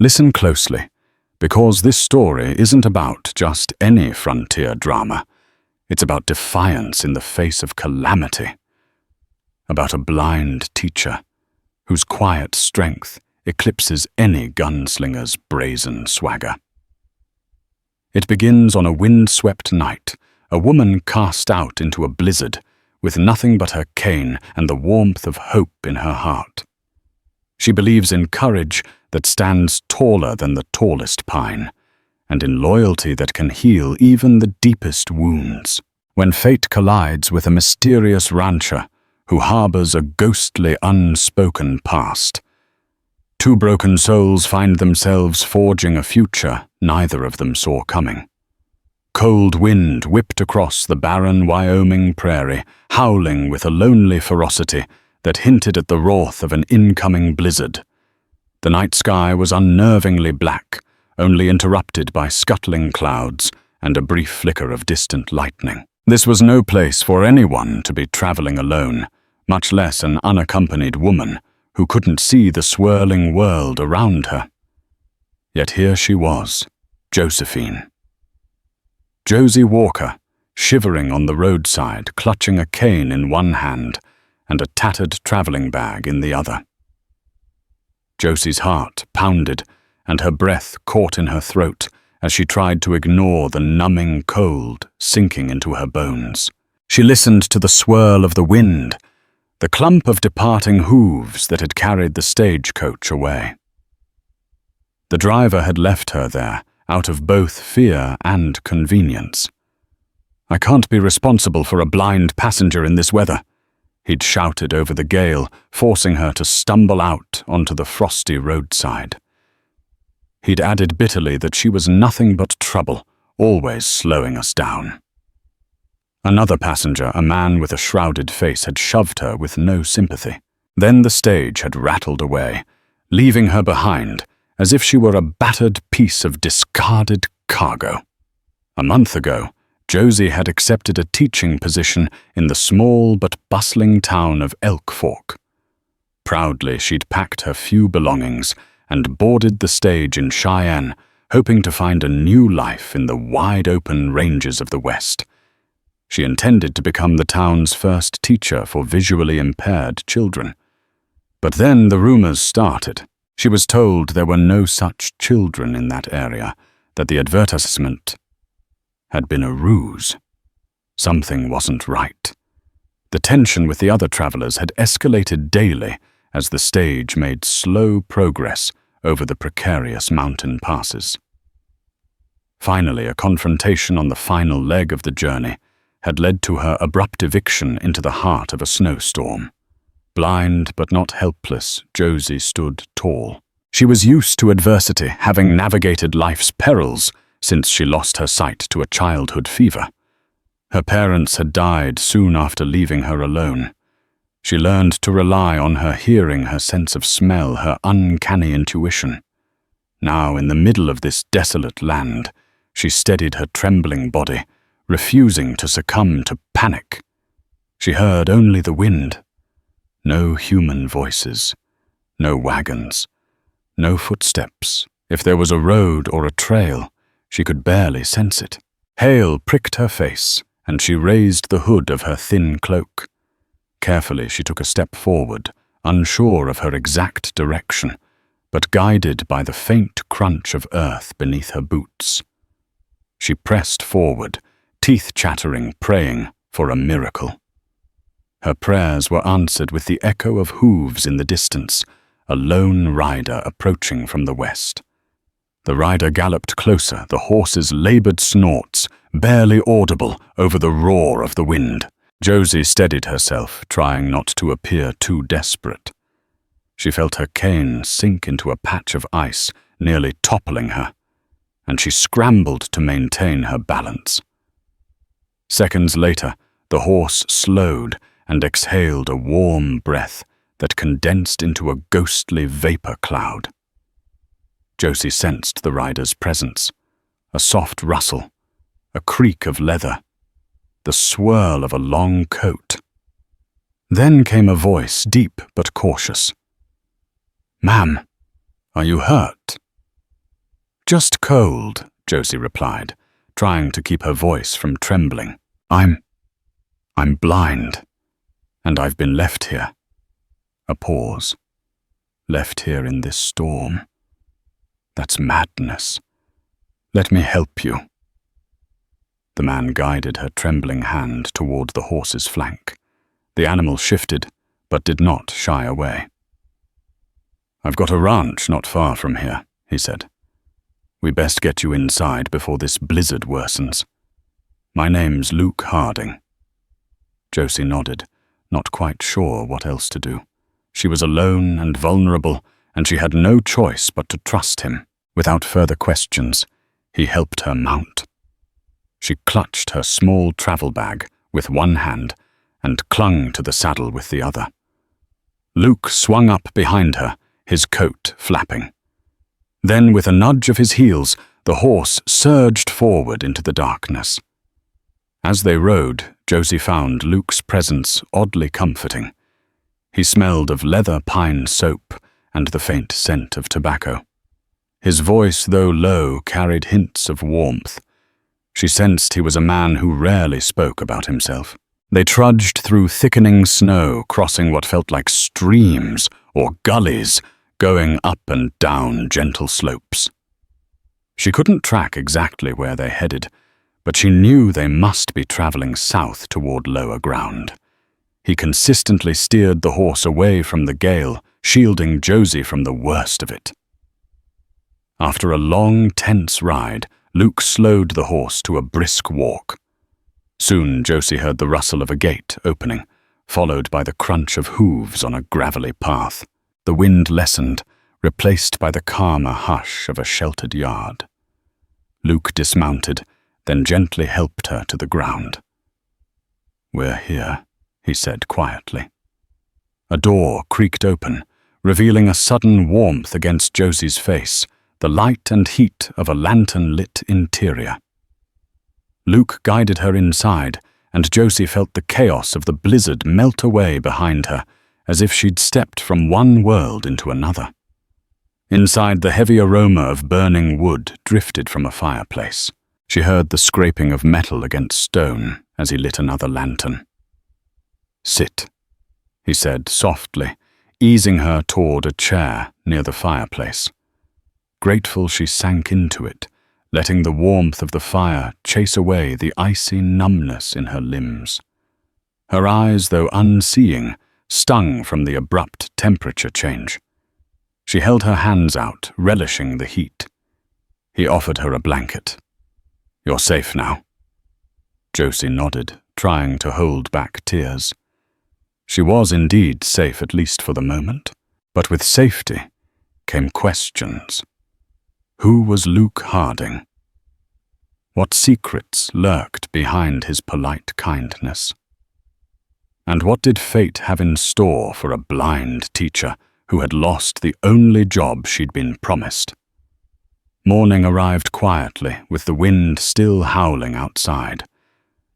Listen closely, because this story isn't about just any frontier drama. It's about defiance in the face of calamity. About a blind teacher whose quiet strength eclipses any gunslinger's brazen swagger. It begins on a wind-swept night, a woman cast out into a blizzard, with nothing but her cane and the warmth of hope in her heart. She believes in courage that stands taller than the tallest pine, and in loyalty that can heal even the deepest wounds. When fate collides with a mysterious rancher who harbors a ghostly, unspoken past, two broken souls find themselves forging a future neither of them saw coming. Cold wind whipped across the barren Wyoming prairie, howling with a lonely ferocity that hinted at the wrath of an incoming blizzard. The night sky was unnervingly black, only interrupted by scuttling clouds and a brief flicker of distant lightning. This was no place for anyone to be traveling alone, much less an unaccompanied woman who couldn't see the swirling world around her. Yet here she was, Josephine. Josie Walker, shivering on the roadside, clutching a cane in one hand and a tattered traveling bag in the other. Josie's heart pounded and her breath caught in her throat as she tried to ignore the numbing cold sinking into her bones. She listened to the swirl of the wind, the clump of departing hooves that had carried the stagecoach away. The driver had left her there, out of both fear and convenience. "I can't be responsible for a blind passenger in this weather," he'd shouted over the gale, forcing her to stumble out onto the frosty roadside. He'd added bitterly that she was nothing but trouble, always slowing us down. Another passenger, a man with a shrouded face, had shoved her with no sympathy. Then the stage had rattled away, leaving her behind, as if she were a battered piece of discarded cargo. A month ago, Josie had accepted a teaching position in the small but bustling town of Elk Fork. Proudly, she'd packed her few belongings and boarded the stage in Cheyenne, hoping to find a new life in the wide-open ranges of the West. She intended to become the town's first teacher for visually impaired children. But then the rumors started. She was told there were no such children in that area, that the advertisement had been a ruse. Something wasn't right. The tension with the other travelers had escalated daily as the stage made slow progress over the precarious mountain passes. Finally, a confrontation on the final leg of the journey had led to her abrupt eviction into the heart of a snowstorm. Blind but not helpless, Josie stood tall. She was used to adversity, having navigated life's perils since she lost her sight to a childhood fever. Her parents had died soon after leaving her alone. She learned to rely on her hearing, her sense of smell, her uncanny intuition. Now, in the middle of this desolate land, she steadied her trembling body, refusing to succumb to panic. She heard only the wind. No human voices, no wagons, no footsteps. If there was a road or a trail, she could barely sense it. Hail pricked her face, and she raised the hood of her thin cloak. Carefully, she took a step forward, unsure of her exact direction, but guided by the faint crunch of earth beneath her boots. She pressed forward, teeth chattering, praying for a miracle. Her prayers were answered with the echo of hooves in the distance, a lone rider approaching from the west. The rider galloped closer, the horse's labored snorts barely audible over the roar of the wind. Josie steadied herself, trying not to appear too desperate. She felt her cane sink into a patch of ice, nearly toppling her, and she scrambled to maintain her balance. Seconds later, the horse slowed and exhaled a warm breath that condensed into a ghostly vapor cloud. Josie sensed the rider's presence, a soft rustle, a creak of leather, the swirl of a long coat. Then came a voice, deep but cautious. "Ma'am, are you hurt?" Just cold, Josie replied, trying to keep her voice from trembling. I'm blind, and I've been left here. A pause. Left here in this storm. That's madness. Let me help you. The man guided her trembling hand toward the horse's flank. The animal shifted, but did not shy away. I've got a ranch not far from here, he said. We best get you inside before this blizzard worsens. My name's Luke Harding. Josie nodded, not quite sure what else to do. She was alone and vulnerable, and she had no choice but to trust him. Without further questions, he helped her mount. She clutched her small travel bag with one hand and clung to the saddle with the other. Luke swung up behind her, his coat flapping. Then, with a nudge of his heels, the horse surged forward into the darkness. As they rode, Josie found Luke's presence oddly comforting. He smelled of leather pine soap and the faint scent of tobacco. His voice, though low, carried hints of warmth. She sensed he was a man who rarely spoke about himself. They trudged through thickening snow, crossing what felt like streams or gullies, going up and down gentle slopes. She couldn't track exactly where they headed, but she knew they must be traveling south toward lower ground. He consistently steered the horse away from the gale, shielding Josie from the worst of it. After a long, tense ride, Luke slowed the horse to a brisk walk. Soon Josie heard the rustle of a gate opening, followed by the crunch of hooves on a gravelly path. The wind lessened, replaced by the calmer hush of a sheltered yard. Luke dismounted, then gently helped her to the ground. "We're here," he said quietly. A door creaked open, revealing a sudden warmth against Josie's face, the light and heat of a lantern-lit interior. Luke guided her inside, and Josie felt the chaos of the blizzard melt away behind her, as if she'd stepped from one world into another. Inside, the heavy aroma of burning wood drifted from a fireplace. She heard the scraping of metal against stone as he lit another lantern. "Sit," he said softly, easing her toward a chair near the fireplace. Grateful, she sank into it, letting the warmth of the fire chase away the icy numbness in her limbs. Her eyes, though unseeing, stung from the abrupt temperature change. She held her hands out, relishing the heat. He offered her a blanket. "You're safe now." Josie nodded, trying to hold back tears. She was indeed safe, at least for the moment, but with safety came questions. Who was Luke Harding? What secrets lurked behind his polite kindness? And what did fate have in store for a blind teacher who had lost the only job she'd been promised? Morning arrived quietly, with the wind still howling outside.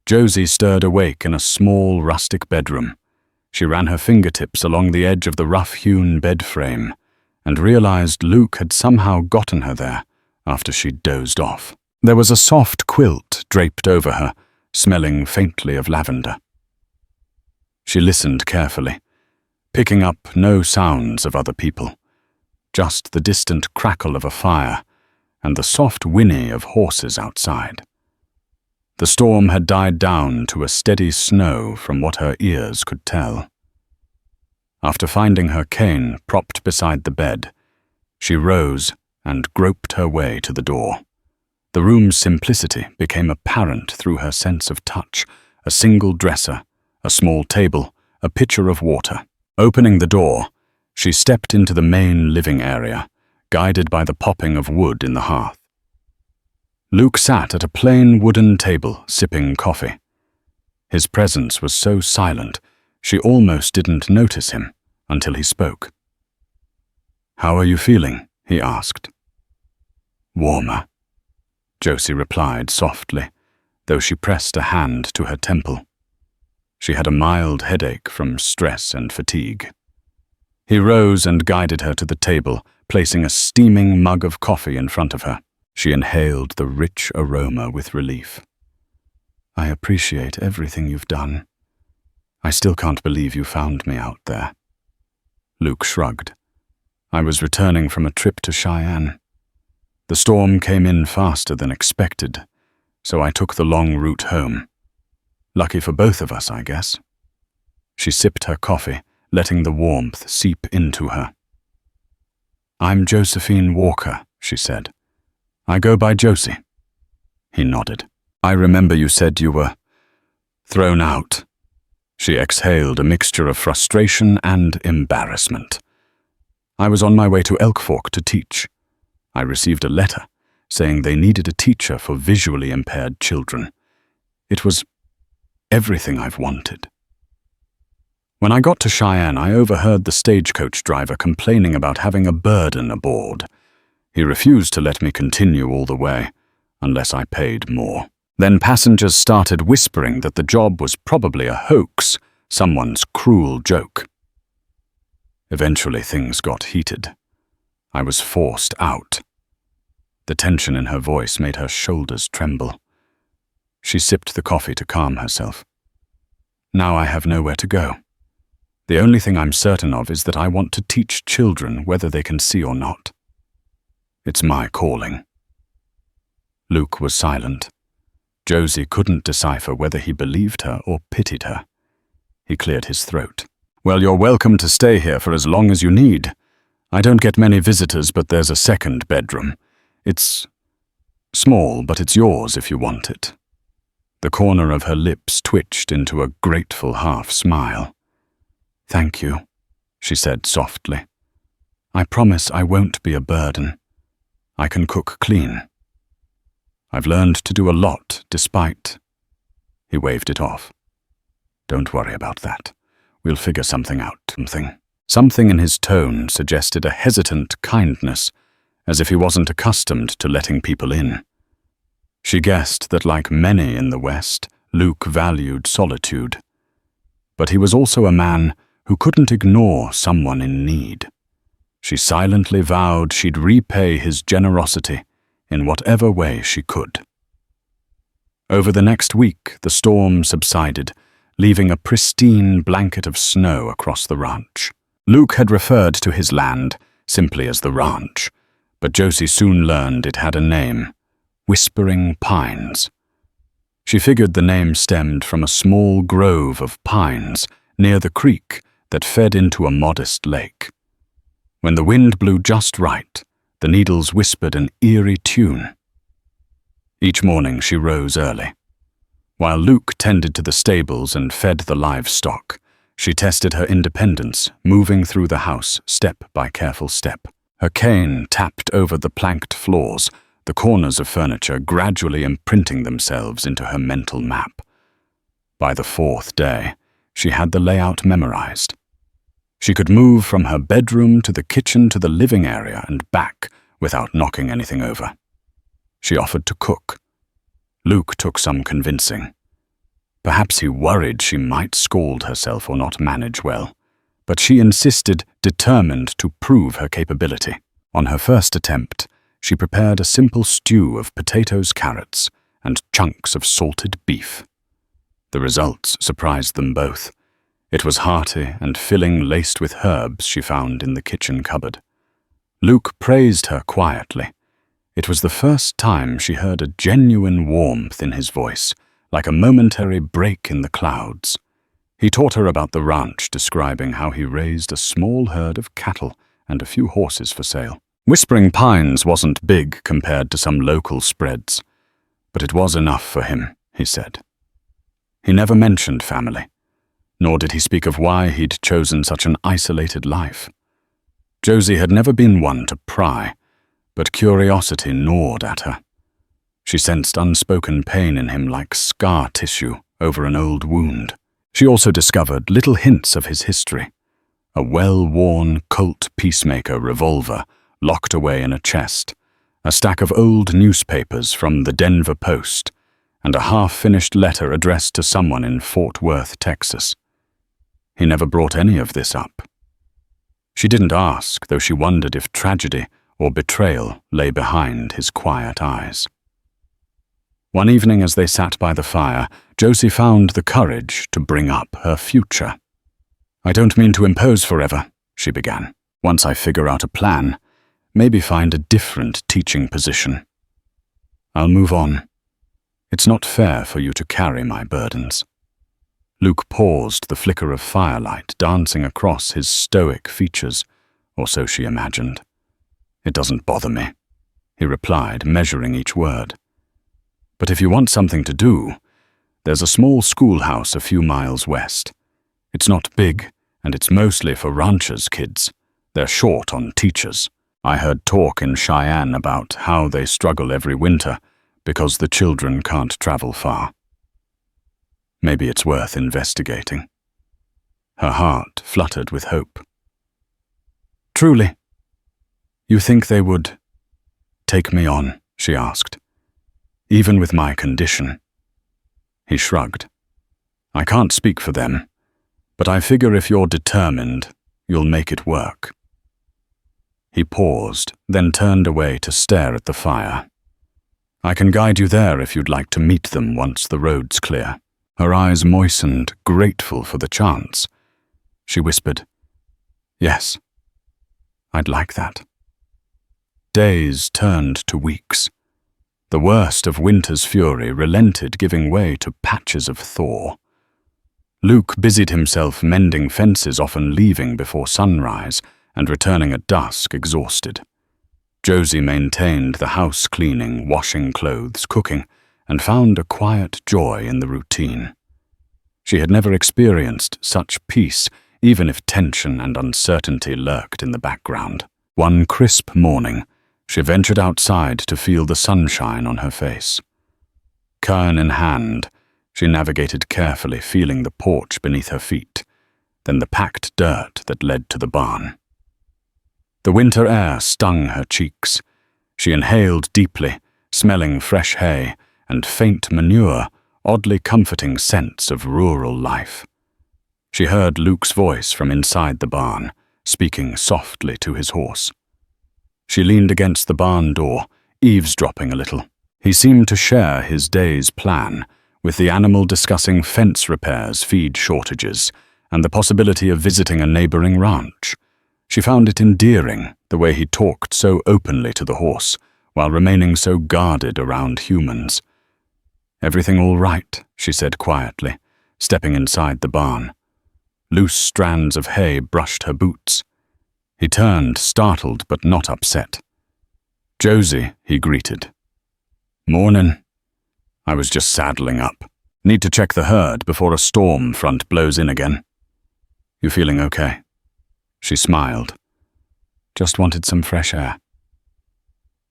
Josie stirred awake in a small, rustic bedroom. She ran her fingertips along the edge of the rough-hewn bed frame and realized Luke had somehow gotten her there after she'd dozed off. There was a soft quilt draped over her, smelling faintly of lavender. She listened carefully, picking up no sounds of other people, just the distant crackle of a fire and the soft whinny of horses outside. The storm had died down to a steady snow from what her ears could tell. After finding her cane propped beside the bed, she rose and groped her way to the door. The room's simplicity became apparent through her sense of touch: a single dresser, a small table, a pitcher of water. Opening the door, she stepped into the main living area, guided by the popping of wood in the hearth. Luke sat at a plain wooden table, sipping coffee. His presence was so silent, she almost didn't notice him until he spoke. "How are you feeling?" he asked. "Warmer," Josie replied softly, though she pressed a hand to her temple. She had a mild headache from stress and fatigue. He rose and guided her to the table, placing a steaming mug of coffee in front of her. She inhaled the rich aroma with relief. "I appreciate everything you've done. I still can't believe you found me out there." Luke shrugged. "I was returning from a trip to Cheyenne. The storm came in faster than expected, so I took the long route home. Lucky for both of us, I guess." She sipped her coffee, letting the warmth seep into her. "I'm Josephine Walker," she said. "I go by Josie." He nodded. "I remember you said you were thrown out." She exhaled a mixture of frustration and embarrassment. "I was on my way to Elk Fork to teach. I received a letter saying they needed a teacher for visually impaired children. It was everything I've wanted. When I got to Cheyenne, I overheard the stagecoach driver complaining about having a burden aboard. He refused to let me continue all the way, unless I paid more. Then passengers started whispering that the job was probably a hoax, someone's cruel joke. Eventually things got heated. I was forced out." The tension in her voice made her shoulders tremble. She sipped the coffee to calm herself. "Now I have nowhere to go. The only thing I'm certain of is that I want to teach children whether they can see or not. It's my calling." Luke was silent. Josie couldn't decipher whether he believed her or pitied her. He cleared his throat. "Well, you're welcome to stay here for as long as you need. I don't get many visitors, but there's a second bedroom. It's small, but it's yours if you want it." The corner of her lips twitched into a grateful half-smile. "Thank you," she said softly. "I promise I won't be a burden. I can cook clean. I've learned to do a lot despite—" He waved it off. "Don't worry about that. We'll figure something out." Something in his tone suggested a hesitant kindness, as if he wasn't accustomed to letting people in. She guessed that, like many in the West, Luke valued solitude. But he was also a man who couldn't ignore someone in need. She silently vowed she'd repay his generosity in whatever way she could. Over the next week, the storm subsided, leaving a pristine blanket of snow across the ranch. Luke had referred to his land simply as the ranch, but Josie soon learned it had a name: Whispering Pines. She figured the name stemmed from a small grove of pines near the creek that fed into a modest lake. When the wind blew just right, the needles whispered an eerie tune. Each morning she rose early. While Luke tended to the stables and fed the livestock, she tested her independence, moving through the house step by careful step. Her cane tapped over the planked floors, the corners of furniture gradually imprinting themselves into her mental map. By the fourth day, she had the layout memorized. She could move from her bedroom to the kitchen to the living area and back without knocking anything over. She offered to cook. Luke took some convincing. Perhaps he worried she might scald herself or not manage well, but she insisted, determined to prove her capability. On her first attempt, she prepared a simple stew of potatoes, carrots, and chunks of salted beef. The results surprised them both. It was hearty and filling, laced with herbs she found in the kitchen cupboard. Luke praised her quietly. It was the first time she heard a genuine warmth in his voice, like a momentary break in the clouds. He taught her about the ranch, describing how he raised a small herd of cattle and a few horses for sale. Whispering Pines wasn't big compared to some local spreads, but it was enough for him, he said. He never mentioned family, nor did he speak of why he'd chosen such an isolated life. Josie had never been one to pry, but curiosity gnawed at her. She sensed unspoken pain in him like scar tissue over an old wound. She also discovered little hints of his history. A well-worn Colt Peacemaker revolver locked away in a chest, a stack of old newspapers from the Denver Post, and a half-finished letter addressed to someone in Fort Worth, Texas. He never brought any of this up. She didn't ask, though she wondered if tragedy or betrayal lay behind his quiet eyes. One evening as they sat by the fire, Josie found the courage to bring up her future. "I don't mean to impose forever," she began. "Once I figure out a plan, maybe find a different teaching position. I'll move on. It's not fair for you to carry my burdens." Luke paused, the flicker of firelight dancing across his stoic features, or so she imagined. "It doesn't bother me," he replied, measuring each word. "But if you want something to do, there's a small schoolhouse a few miles west. It's not big, and it's mostly for ranchers' kids. They're short on teachers. I heard talk in Cheyenne about how they struggle every winter because the children can't travel far. Maybe it's worth investigating." Her heart fluttered with hope. "Truly? You think they would take me on?" she asked. "Even with my condition?" He shrugged. "I can't speak for them, but I figure if you're determined, you'll make it work." He paused, then turned away to stare at the fire. "I can guide you there if you'd like to meet them once the road's clear." Her eyes moistened, grateful for the chance. She whispered, "Yes, I'd like that." Days turned to weeks. The worst of winter's fury relented, giving way to patches of thaw. Luke busied himself mending fences, often leaving before sunrise and returning at dusk, exhausted. Josie maintained the house, cleaning, washing clothes, cooking, and found a quiet joy in the routine. She had never experienced such peace, even if tension and uncertainty lurked in the background. One crisp morning, she ventured outside to feel the sunshine on her face. Cairn in hand, she navigated carefully, feeling the porch beneath her feet, then the packed dirt that led to the barn. The winter air stung her cheeks. She inhaled deeply, smelling fresh hay and faint manure, oddly comforting scents of rural life. She heard Luke's voice from inside the barn, speaking softly to his horse. She leaned against the barn door, eavesdropping a little. He seemed to share his day's plan, with the animal discussing fence repairs, feed shortages, and the possibility of visiting a neighboring ranch. She found it endearing, the way he talked so openly to the horse, while remaining so guarded around humans. "Everything all right?" she said quietly, stepping inside the barn. Loose strands of hay brushed her boots. He turned, startled but not upset. "Josie," he greeted. "Mornin'. I was just saddling up. Need to check the herd before a storm front blows in again. You feeling okay?" She smiled. "Just wanted some fresh air."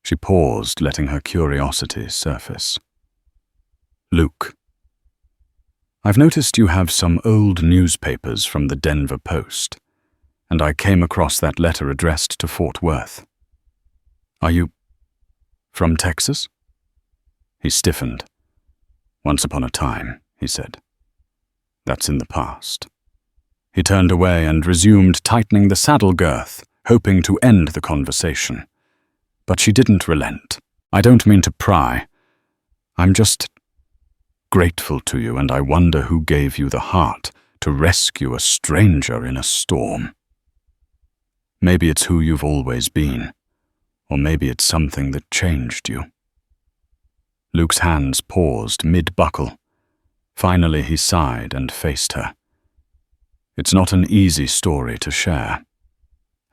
She paused, letting her curiosity surface. "Luke, I've noticed you have some old newspapers from the Denver Post, and I came across that letter addressed to Fort Worth. Are you from Texas?" He stiffened. "Once upon a time," he said. "That's in the past." He turned away and resumed tightening the saddle girth, hoping to end the conversation. But she didn't relent. "I don't mean to pry. I'm just grateful to you, and I wonder who gave you the heart to rescue a stranger in a storm. Maybe it's who you've always been, or maybe it's something that changed you." Luke's hands paused mid-buckle. Finally he sighed and faced her. "It's not an easy story to share,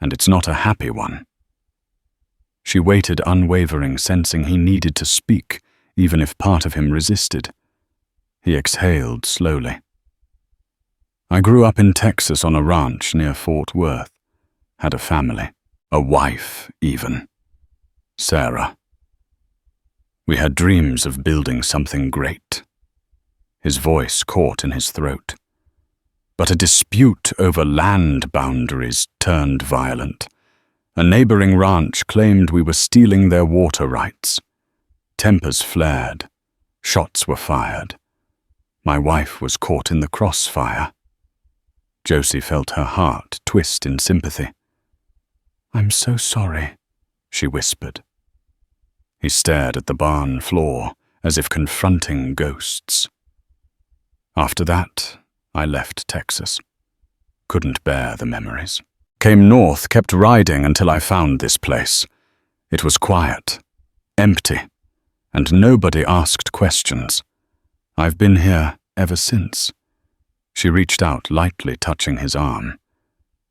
and it's not a happy one." She waited, unwavering, sensing he needed to speak, even if part of him resisted. He exhaled slowly. "I grew up in Texas on a ranch near Fort Worth. Had a family, a wife even. Sarah. We had dreams of building something great." His voice caught in his throat. But a dispute over land boundaries turned violent. A neighboring ranch claimed we were stealing their water rights. Tempers flared. Shots were fired. My wife was caught in the crossfire. Josie felt her heart twist in sympathy. "I'm so sorry," she whispered. He stared at the barn floor, as if confronting ghosts. After that, I left Texas. Couldn't bear the memories. Came north, kept riding until I found this place. It was quiet, empty, and nobody asked questions. I've been here ever since. She reached out, lightly touching his arm.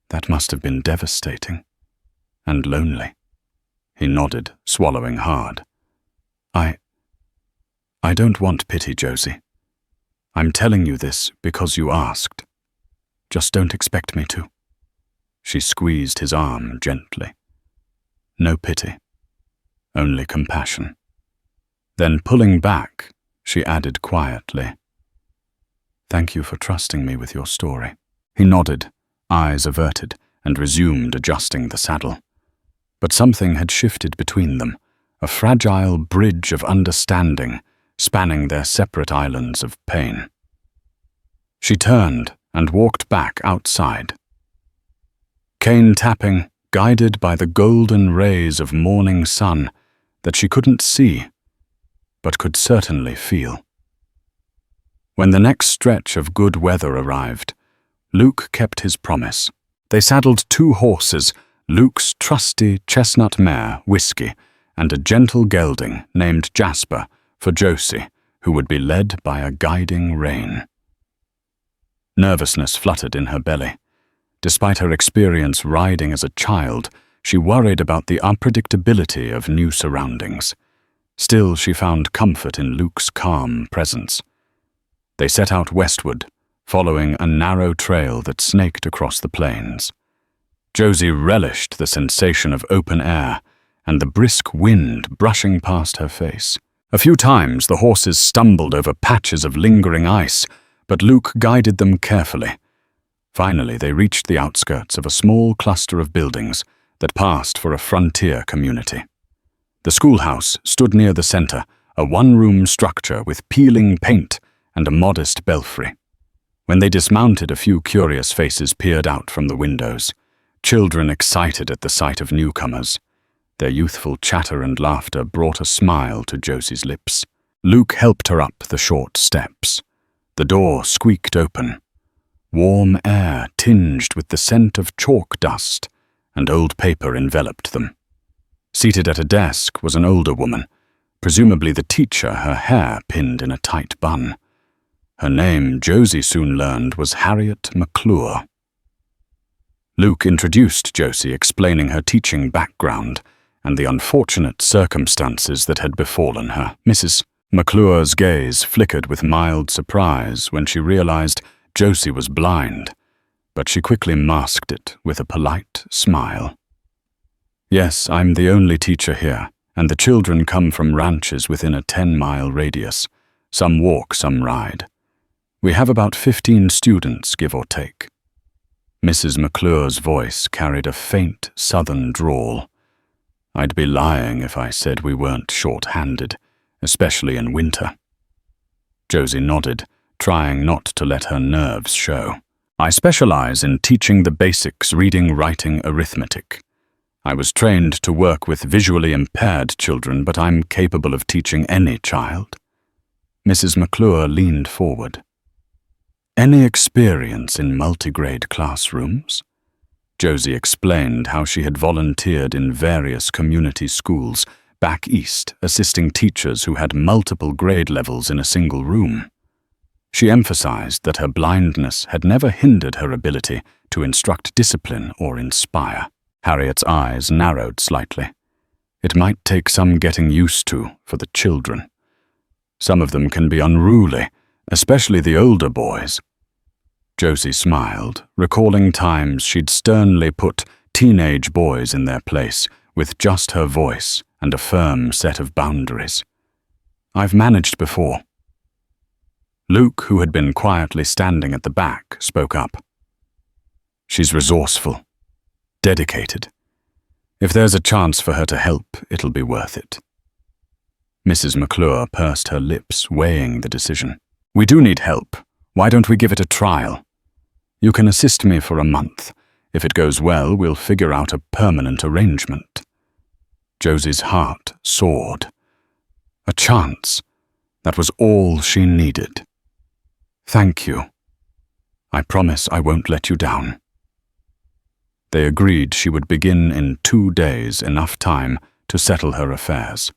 That must have been devastating. And lonely. He nodded, swallowing hard. I don't want pity, Josie. I'm telling you this because you asked. Just don't expect me to. She squeezed his arm gently. No pity. Only compassion. Then pulling back, she added quietly, "Thank you for trusting me with your story." He nodded, eyes averted, and resumed adjusting the saddle. But something had shifted between them, a fragile bridge of understanding spanning their separate islands of pain. She turned and walked back outside. Cane tapping, guided by the golden rays of morning sun that she couldn't see, but could certainly feel. When the next stretch of good weather arrived, Luke kept his promise. They saddled 2 horses, Luke's trusty chestnut mare, Whiskey, and a gentle gelding named Jasper for Josie, who would be led by a guiding rein. Nervousness fluttered in her belly. Despite her experience riding as a child, she worried about the unpredictability of new surroundings. Still, she found comfort in Luke's calm presence. They set out westward, following a narrow trail that snaked across the plains. Josie relished the sensation of open air and the brisk wind brushing past her face. A few times the horses stumbled over patches of lingering ice, but Luke guided them carefully. Finally, they reached the outskirts of a small cluster of buildings that passed for a frontier community. The schoolhouse stood near the center, a one-room structure with peeling paint and a modest belfry. When they dismounted, a few curious faces peered out from the windows, children excited at the sight of newcomers. Their youthful chatter and laughter brought a smile to Josie's lips. Luke helped her up the short steps. The door squeaked open. Warm air tinged with the scent of chalk dust, and old paper enveloped them. Seated at a desk was an older woman, presumably the teacher, her hair pinned in a tight bun. Her name, Josie soon learned, was Harriet McClure. Luke introduced Josie, explaining her teaching background and the unfortunate circumstances that had befallen her. Mrs. McClure's gaze flickered with mild surprise when she realized Josie was blind, but she quickly masked it with a polite smile. "Yes, I'm the only teacher here, and the children come from ranches within a 10-mile radius. Some walk, some ride. We have about 15 students, give or take." Mrs. McClure's voice carried a faint southern drawl. I'd be lying if I said we weren't short-handed, especially in winter. Josie nodded, trying not to let her nerves show. "I specialize in teaching the basics, reading, writing, arithmetic. I was trained to work with visually impaired children, but I'm capable of teaching any child." Mrs. McClure leaned forward. "Any experience in multigrade classrooms?" Josie explained how she had volunteered in various community schools back east, assisting teachers who had multiple grade levels in a single room. She emphasized that her blindness had never hindered her ability to instruct discipline or inspire. Harriet's eyes narrowed slightly. It might take some getting used to for the children. Some of them can be unruly, especially the older boys. Josie smiled, recalling times she'd sternly put teenage boys in their place with just her voice and a firm set of boundaries. "I've managed before." Luke, who had been quietly standing at the back, spoke up. "She's resourceful, dedicated. If there's a chance for her to help, it'll be worth it." Mrs. McClure pursed her lips, weighing the decision. "We do need help. Why don't we give it a trial? You can assist me for a month. If it goes well, we'll figure out a permanent arrangement." Josie's heart soared. A chance. That was all she needed. "Thank you. I promise I won't let you down." They agreed she would begin in 2 days, enough time to settle her affairs.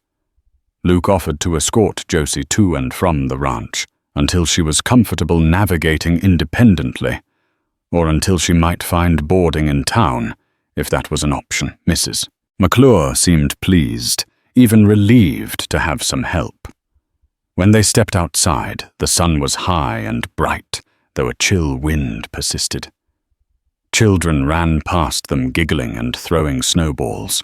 Luke offered to escort Josie to and from the ranch until she was comfortable navigating independently, or until she might find boarding in town, if that was an option. Mrs. McClure seemed pleased, even relieved to have some help. When they stepped outside, the sun was high and bright, though a chill wind persisted. Children ran past them, giggling and throwing snowballs.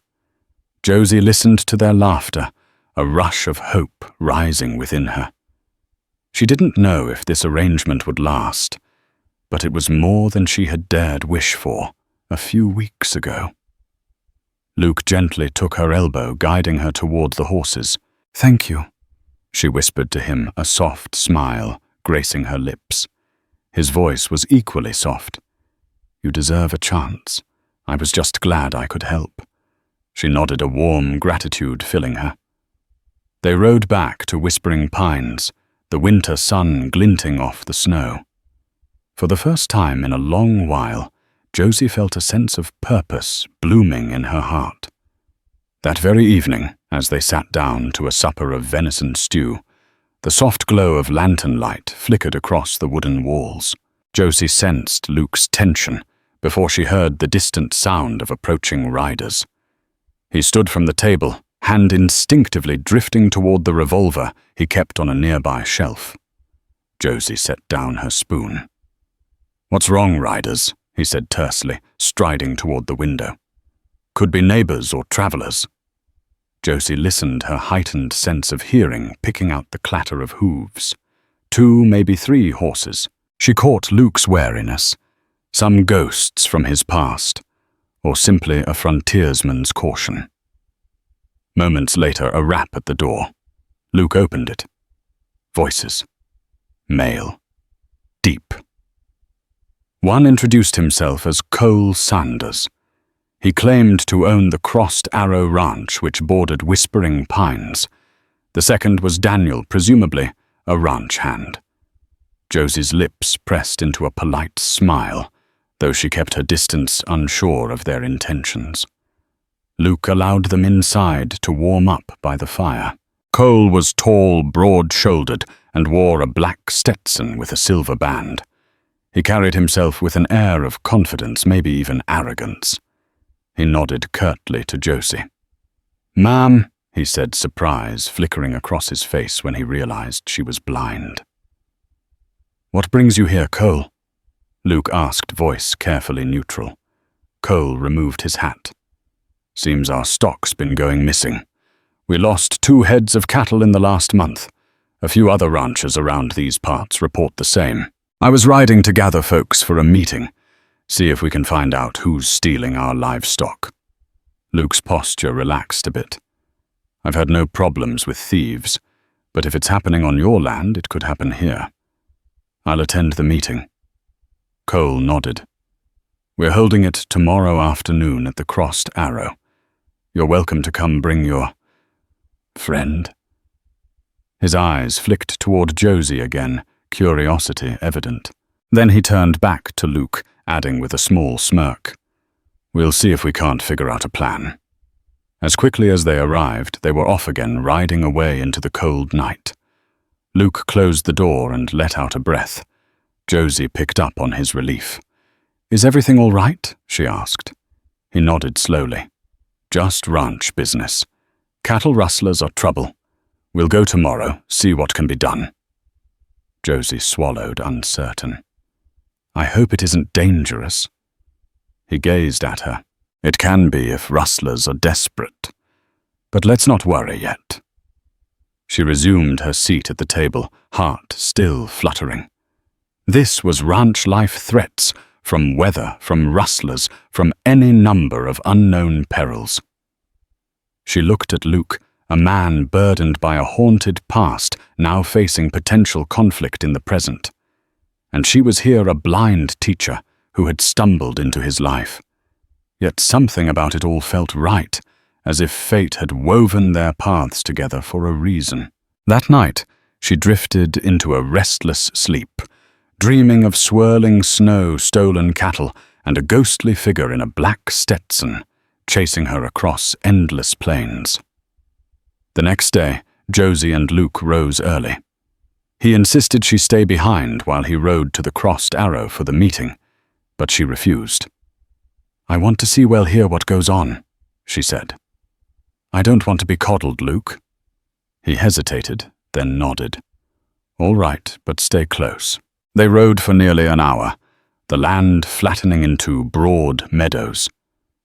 Josie listened to their laughter, a rush of hope rising within her. She didn't know if this arrangement would last, but it was more than she had dared wish for a few weeks ago. Luke gently took her elbow, guiding her toward the horses. "Thank you," she whispered to him, a soft smile gracing her lips. His voice was equally soft. "You deserve a chance. I was just glad I could help." She nodded, a warm gratitude filling her. They rode back to Whispering Pines, the winter sun glinting off the snow. For the first time in a long while, Josie felt a sense of purpose blooming in her heart. That very evening, as they sat down to a supper of venison stew, the soft glow of lantern light flickered across the wooden walls. Josie sensed Luke's tension before she heard the distant sound of approaching riders. He stood from the table, hand instinctively drifting toward the revolver he kept on a nearby shelf. Josie set down her spoon. "What's wrong, riders?" he said tersely, striding toward the window. "Could be neighbors or travelers." Josie listened, her heightened sense of hearing picking out the clatter of hooves. 2, maybe 3 horses. She caught Luke's wariness, some ghosts from his past, or simply a frontiersman's caution. Moments later, a rap at the door. Luke opened it. Voices. Male. Deep. One introduced himself as Cole Sanders. He claimed to own the Crossed Arrow Ranch, which bordered Whispering Pines. The second was Daniel, presumably a ranch hand. Josie's lips pressed into a polite smile, though she kept her distance, unsure of their intentions. Luke allowed them inside to warm up by the fire. Cole was tall, broad-shouldered, and wore a black Stetson with a silver band. He carried himself with an air of confidence, maybe even arrogance. He nodded curtly to Josie. "Ma'am," he said, surprise flickering across his face when he realized she was blind. "What brings you here, Cole?" Luke asked, voice carefully neutral. Cole removed his hat. "Seems our stock's been going missing. We lost 2 heads of cattle in the last month. A few other ranchers around these parts report the same. I was riding to gather folks for a meeting, see if we can find out who's stealing our livestock." Luke's posture relaxed a bit. "I've had no problems with thieves, but if it's happening on your land, it could happen here. I'll attend the meeting." Cole nodded. "We're holding it tomorrow afternoon at the Crossed Arrow. You're welcome to come bring your friend." His eyes flicked toward Josie again, curiosity evident. Then he turned back to Luke, adding with a small smirk, "We'll see if we can't figure out a plan." As quickly as they arrived, they were off again, riding away into the cold night. Luke closed the door and let out a breath. Josie picked up on his relief. "Is everything all right?" she asked. He nodded slowly. "Just ranch business. Cattle rustlers are trouble. We'll go tomorrow, see what can be done." Josie swallowed, uncertain. "I hope it isn't dangerous." He gazed at her. "It can be if rustlers are desperate. But let's not worry yet." She resumed her seat at the table, heart still fluttering. This was ranch life threats, from weather, from rustlers, from any number of unknown perils. She looked at Luke, a man burdened by a haunted past, now facing potential conflict in the present. And she was here a blind teacher who had stumbled into his life. Yet something about it all felt right, as if fate had woven their paths together for a reason. That night, she drifted into a restless sleep, dreaming of swirling snow, stolen cattle, and a ghostly figure in a black Stetson chasing her across endless plains. The next day, Josie and Luke rose early. He insisted she stay behind while he rode to the Crossed Arrow for the meeting, but she refused. "I want to see well here what goes on," she said. "I don't want to be coddled, Luke." He hesitated, then nodded. "All right, but stay close." They rode for nearly an hour, the land flattening into broad meadows.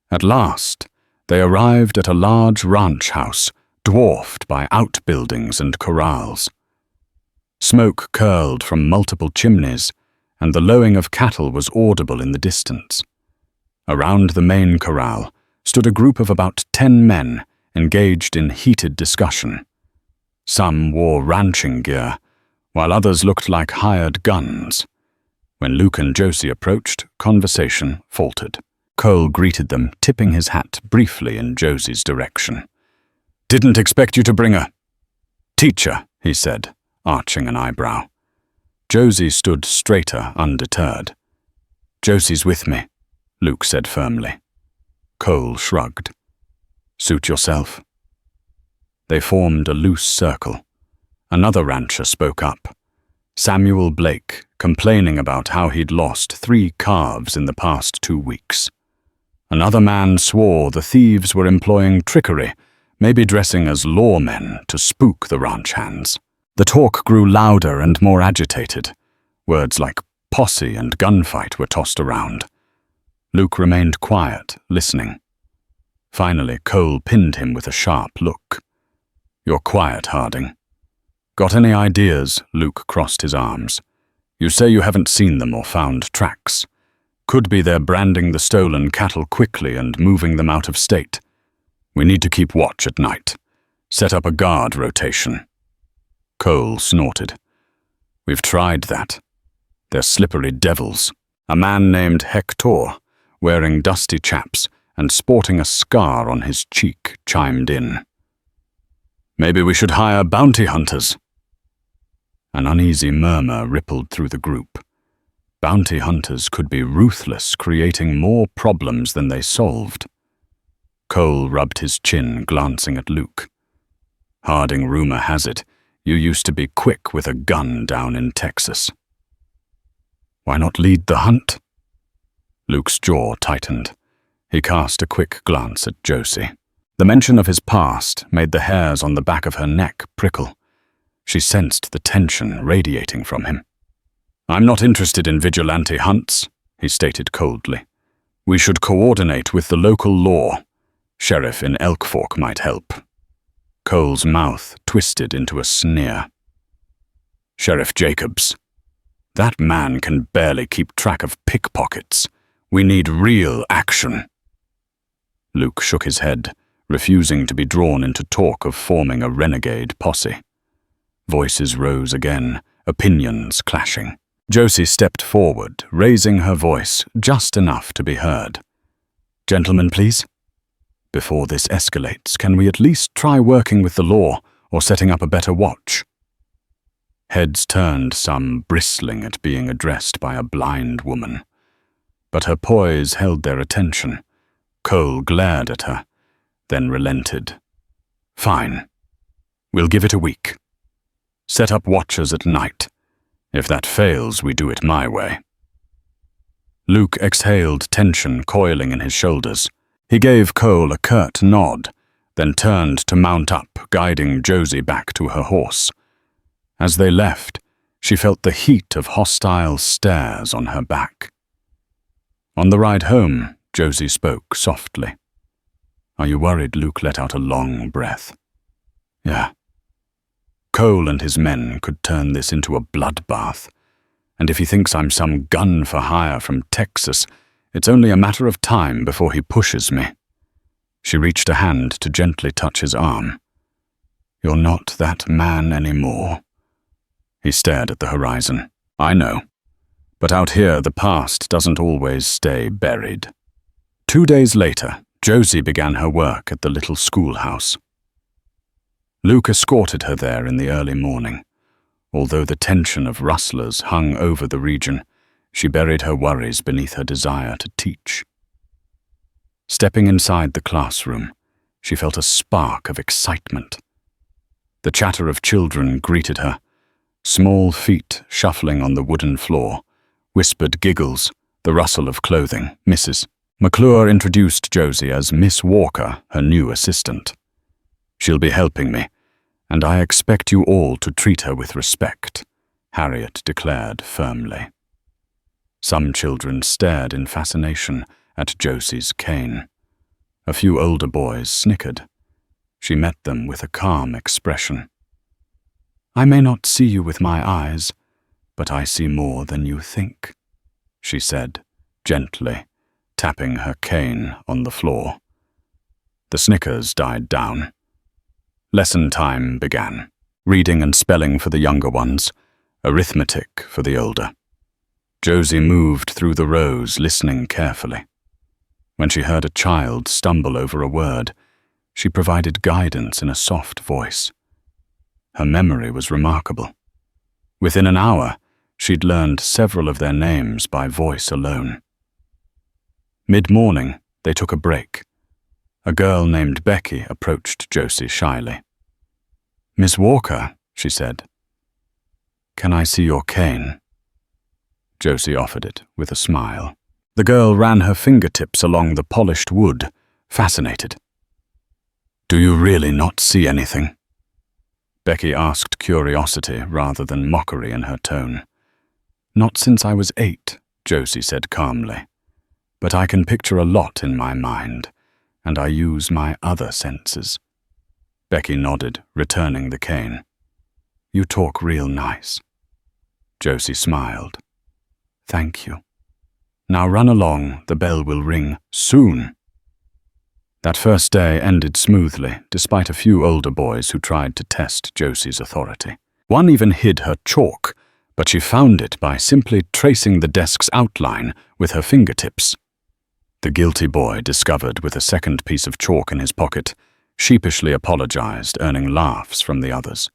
At last, they arrived at a large ranch house, dwarfed by outbuildings and corrals. Smoke curled from multiple chimneys, and the lowing of cattle was audible in the distance. Around the main corral stood a group of about 10 men engaged in heated discussion. Some wore ranching gear, while others looked like hired guns. When Luke and Josie approached, conversation faltered. Cole greeted them, tipping his hat briefly in Josie's direction. "Didn't expect you to bring a teacher," he said, arching an eyebrow. Josie stood straighter, undeterred. "Josie's with me," Luke said firmly. Cole shrugged. "Suit yourself." They formed a loose circle. Another rancher spoke up. Samuel Blake, complaining about how he'd lost 3 calves in the past 2 weeks. Another man swore the thieves were employing trickery, maybe dressing as lawmen to spook the ranch hands. The talk grew louder and more agitated. Words like posse and gunfight were tossed around. Luke remained quiet, listening. Finally, Cole pinned him with a sharp look. "You're quiet, Harding." "Got any ideas?" Luke crossed his arms. "You say you haven't seen them or found tracks. Could be they're branding the stolen cattle quickly and moving them out of state. We need to keep watch at night. Set up a guard rotation." Cole snorted. "We've tried that. They're slippery devils." A man named Hector, wearing dusty chaps and sporting a scar on his cheek, chimed in. "Maybe we should hire bounty hunters." An uneasy murmur rippled through the group. Bounty hunters could be ruthless, creating more problems than they solved. Cole rubbed his chin, glancing at Luke. "Harding, rumor has it, you used to be quick with a gun down in Texas." "Why not lead the hunt?" Luke's jaw tightened. He cast a quick glance at Josie. The mention of his past made the hairs on the back of her neck prickle. She sensed the tension radiating from him. "I'm not interested in vigilante hunts," he stated coldly. "We should coordinate with the local law. Sheriff in Elk Fork might help." Cole's mouth twisted into a sneer. "Sheriff Jacobs. That man can barely keep track of pickpockets. We need real action." Luke shook his head, refusing to be drawn into talk of forming a renegade posse. Voices rose again, opinions clashing. Josie stepped forward, raising her voice just enough to be heard. "Gentlemen, please. Before this escalates, can we at least try working with the law or setting up a better watch?" Heads turned, some bristling at being addressed by a blind woman. But her poise held their attention. Cole glared at her, then relented. "Fine. We'll give it a week. Set up watchers at night. If that fails, we do it my way." Luke exhaled, tension coiling in his shoulders. He gave Cole a curt nod, then turned to mount up, guiding Josie back to her horse. As they left, she felt the heat of hostile stares on her back. On the ride home, Josie spoke softly. "Are you worried?" Luke let out a long breath. "Yeah." Cole and his men could turn this into a bloodbath, and if he thinks I'm some gun for hire from Texas, it's only a matter of time before he pushes me. She reached a hand to gently touch his arm. "You're not that man anymore." He stared at the horizon. "I know. But out here, the past doesn't always stay buried." 2 days later, Josie began her work at the little schoolhouse. Luke escorted her there in the early morning. Although the tension of rustlers hung over the region, she buried her worries beneath her desire to teach. Stepping inside the classroom, she felt a spark of excitement. The chatter of children greeted her, small feet shuffling on the wooden floor, whispered giggles, the rustle of clothing. Mrs. McClure introduced Josie as Miss Walker, her new assistant. "She'll be helping me, and I expect you all to treat her with respect," Harriet declared firmly. Some children stared in fascination at Josie's cane. A few older boys snickered. She met them with a calm expression. "I may not see you with my eyes, but I see more than you think," she said, gently, tapping her cane on the floor. The snickers died down. Lesson time began. Reading and spelling for the younger ones, arithmetic for the older. Josie moved through the rows, listening carefully. When she heard a child stumble over a word, she provided guidance in a soft voice. Her memory was remarkable. Within an hour, she'd learned several of their names by voice alone. Mid-morning, they took a break. A girl named Becky approached Josie shyly. "Miss Walker," she said, "can I see your cane?" Josie offered it with a smile. The girl ran her fingertips along the polished wood, fascinated. "Do you really not see anything?" Becky asked curiosity rather than mockery in her tone. "Not since I was 8, Josie said calmly. "But I can picture a lot in my mind, and I use my other senses." Becky nodded, returning the cane. "You talk real nice." Josie smiled. "Thank you. Now run along, the bell will ring soon." That first day ended smoothly, despite a few older boys who tried to test Josie's authority. One even hid her chalk, but she found it by simply tracing the desk's outline with her fingertips. The guilty boy, discovered with a second piece of chalk in his pocket, sheepishly apologized, earning laughs from the others.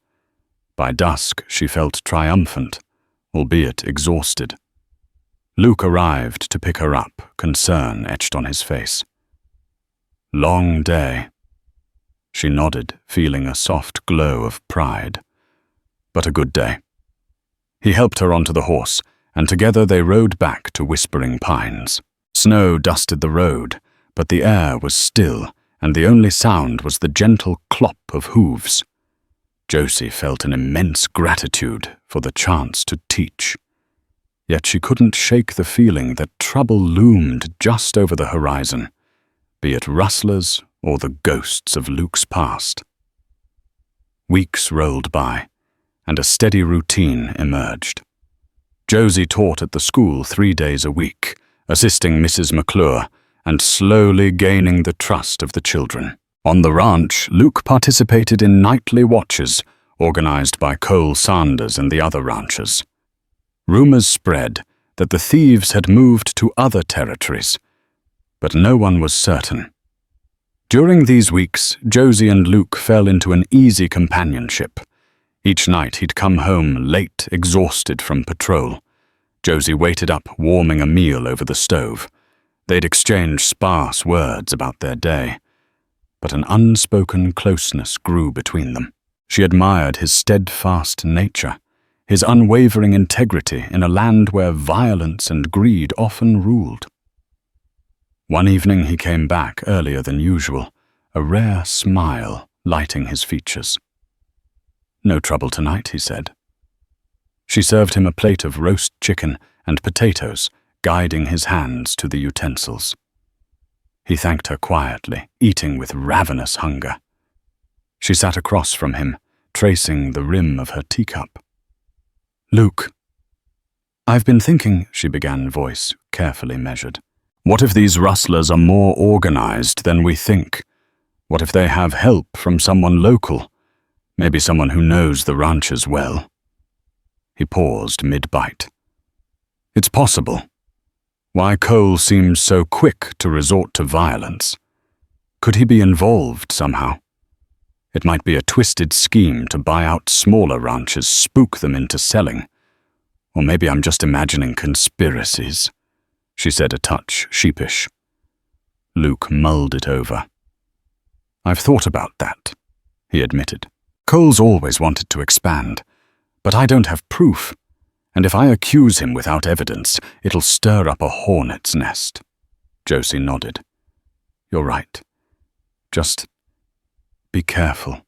By dusk, she felt triumphant, albeit exhausted. Luke arrived to pick her up, concern etched on his face. "Long day." She nodded, feeling a soft glow of pride. "But a good day." He helped her onto the horse, and together they rode back to Whispering Pines. Snow dusted the road, but the air was still, and the only sound was the gentle clop of hooves. Josie felt an immense gratitude for the chance to teach. Yet she couldn't shake the feeling that trouble loomed just over the horizon, be it rustlers or the ghosts of Luke's past. Weeks rolled by, and a steady routine emerged. Josie taught at the school 3 days a week, assisting Mrs. McClure and slowly gaining the trust of the children. On the ranch, Luke participated in nightly watches organized by Cole Sanders and the other ranchers. Rumors spread that the thieves had moved to other territories, but no one was certain. During these weeks, Josie and Luke fell into an easy companionship. Each night he'd come home late, exhausted from patrol. Josie waited up, warming a meal over the stove. They'd exchange sparse words about their day, but an unspoken closeness grew between them. She admired his steadfast nature, his unwavering integrity in a land where violence and greed often ruled. One evening he came back earlier than usual, a rare smile lighting his features. "No trouble tonight," he said. She served him a plate of roast chicken and potatoes, guiding his hands to the utensils. He thanked her quietly, eating with ravenous hunger. She sat across from him, tracing the rim of her teacup. "Luke, I've been thinking," she began, voice carefully measured. "What if these rustlers are more organized than we think? What if they have help from someone local? Maybe someone who knows the ranchers well?" He paused mid-bite. "It's possible. Why Cole seems so quick to resort to violence. Could he be involved somehow? It might be a twisted scheme to buy out smaller ranches, spook them into selling. Or maybe I'm just imagining conspiracies, she said, a touch sheepish. Luke mulled it over. I've thought about that, he admitted. Cole's always wanted to expand, but I don't have proof, and if I accuse him without evidence, it'll stir up a hornet's nest. Josie nodded. You're right. Just be careful.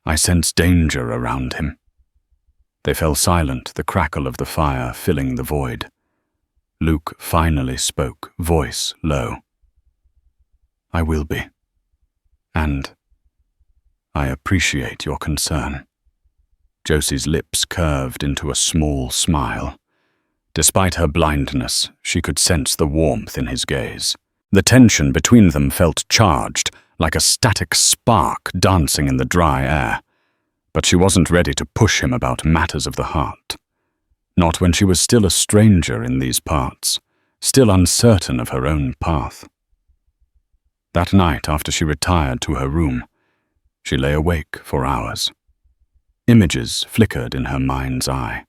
I sense danger around him. They fell silent, the crackle of the fire filling the void. Luke finally spoke, voice low. I will be. And I appreciate your concern. Josie's lips curved into a small smile. Despite her blindness, she could sense the warmth in his gaze. The tension between them felt charged, like a static spark dancing in the dry air. But she wasn't ready to push him about matters of the heart. Not when she was still a stranger in these parts, still uncertain of her own path. That night, after she retired to her room, she lay awake for hours. Images flickered in her mind's eye.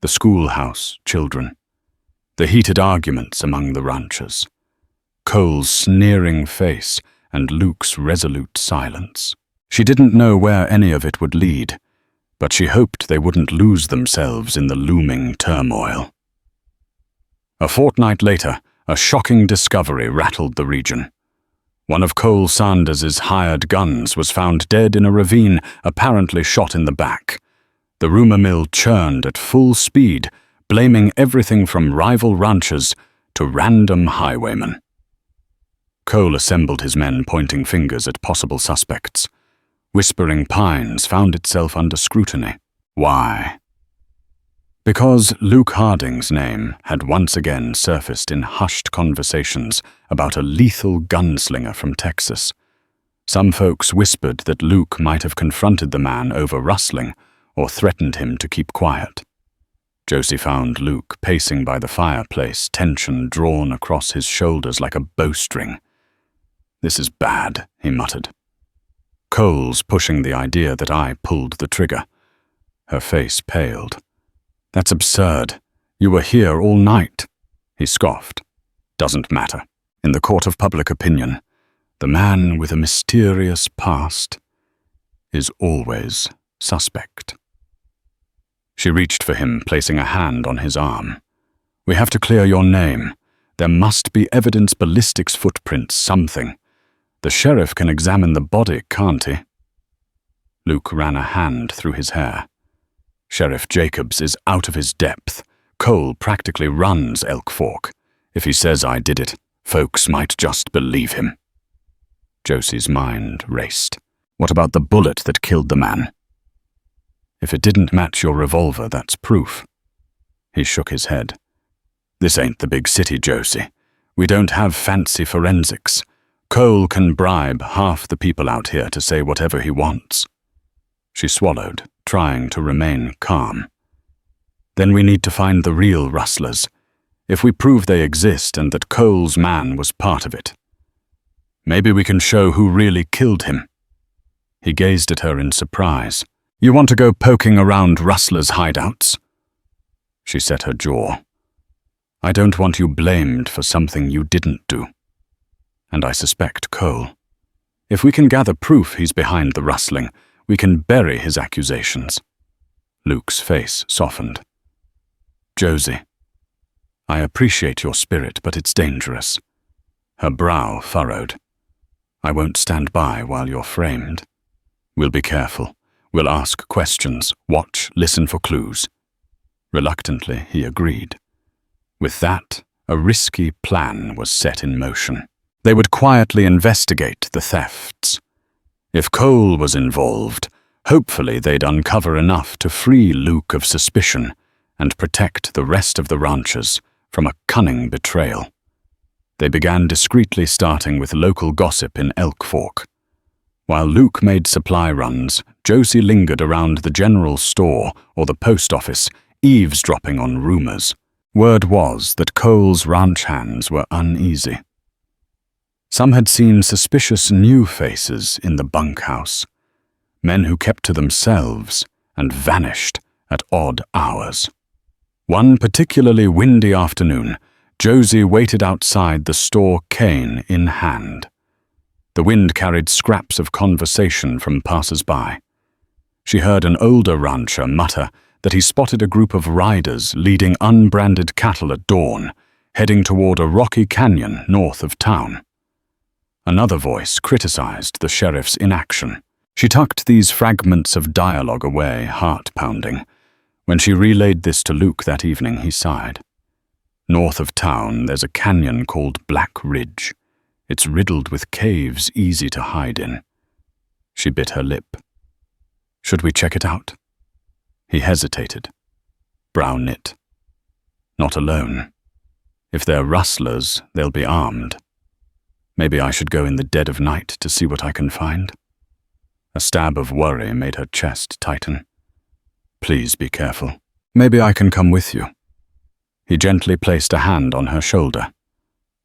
The schoolhouse children, the heated arguments among the ranchers, Cole's sneering face and Luke's resolute silence. She didn't know where any of it would lead, but she hoped they wouldn't lose themselves in the looming turmoil. A fortnight later, a shocking discovery rattled the region. One of Cole Sanders's hired guns was found dead in a ravine, apparently shot in the back. The rumor mill churned at full speed, blaming everything from rival ranchers to random highwaymen. Cole assembled his men, pointing fingers at possible suspects. Whispering Pines found itself under scrutiny. Why? Because Luke Harding's name had once again surfaced in hushed conversations about a lethal gunslinger from Texas. Some folks whispered that Luke might have confronted the man over rustling or threatened him to keep quiet. Josie found Luke pacing by the fireplace, tension drawn across his shoulders like a bowstring. This is bad, he muttered. Cole's pushing the idea that I pulled the trigger. Her face paled. That's absurd. You were here all night, he scoffed. Doesn't matter. In the court of public opinion, the man with a mysterious past is always suspect. She reached for him, placing a hand on his arm. We have to clear your name. There must be evidence, ballistics, footprints, something. The sheriff can examine the body, can't he? Luke ran a hand through his hair. Sheriff Jacobs is out of his depth. Cole practically runs Elk Fork. If he says I did it, folks might just believe him. Josie's mind raced. What about the bullet that killed the man? If it didn't match your revolver, that's proof. He shook his head. This ain't the big city, Josie. We don't have fancy forensics. Cole can bribe half the people out here to say whatever he wants. She swallowed, trying to remain calm. Then we need to find the real rustlers, if we prove they exist and that Cole's man was part of it. Maybe we can show who really killed him. He gazed at her in surprise. You want to go poking around rustlers' hideouts? She set her jaw. I don't want you blamed for something you didn't do. And I suspect Cole. If we can gather proof he's behind the rustling, we can bury his accusations. Luke's face softened. Josie, I appreciate your spirit, but it's dangerous. Her brow furrowed. I won't stand by while you're framed. We'll be careful. We'll ask questions, watch, listen for clues. Reluctantly, he agreed. With that, a risky plan was set in motion. They would quietly investigate the thefts. If Cole was involved, hopefully they'd uncover enough to free Luke of suspicion and protect the rest of the ranchers from a cunning betrayal. They began discreetly, starting with local gossip in Elk Fork. While Luke made supply runs, Josie lingered around the general store or the post office, eavesdropping on rumors. Word was that Cole's ranch hands were uneasy. Some had seen suspicious new faces in the bunkhouse, men who kept to themselves and vanished at odd hours. One particularly windy afternoon, Josie waited outside the store, cane in hand. The wind carried scraps of conversation from passers-by. She heard an older rancher mutter that he spotted a group of riders leading unbranded cattle at dawn, heading toward a rocky canyon north of town. Another voice criticized the sheriff's inaction. She tucked these fragments of dialogue away, heart-pounding. When she relayed this to Luke that evening, he sighed. North of town, there's a canyon called Black Ridge. It's riddled with caves easy to hide in. She bit her lip. Should we check it out? He hesitated. Brow knit. Not alone. If they're rustlers, they'll be armed. Maybe I should go in the dead of night to see what I can find. A stab of worry made her chest tighten. Please be careful. Maybe I can come with you. He gently placed a hand on her shoulder.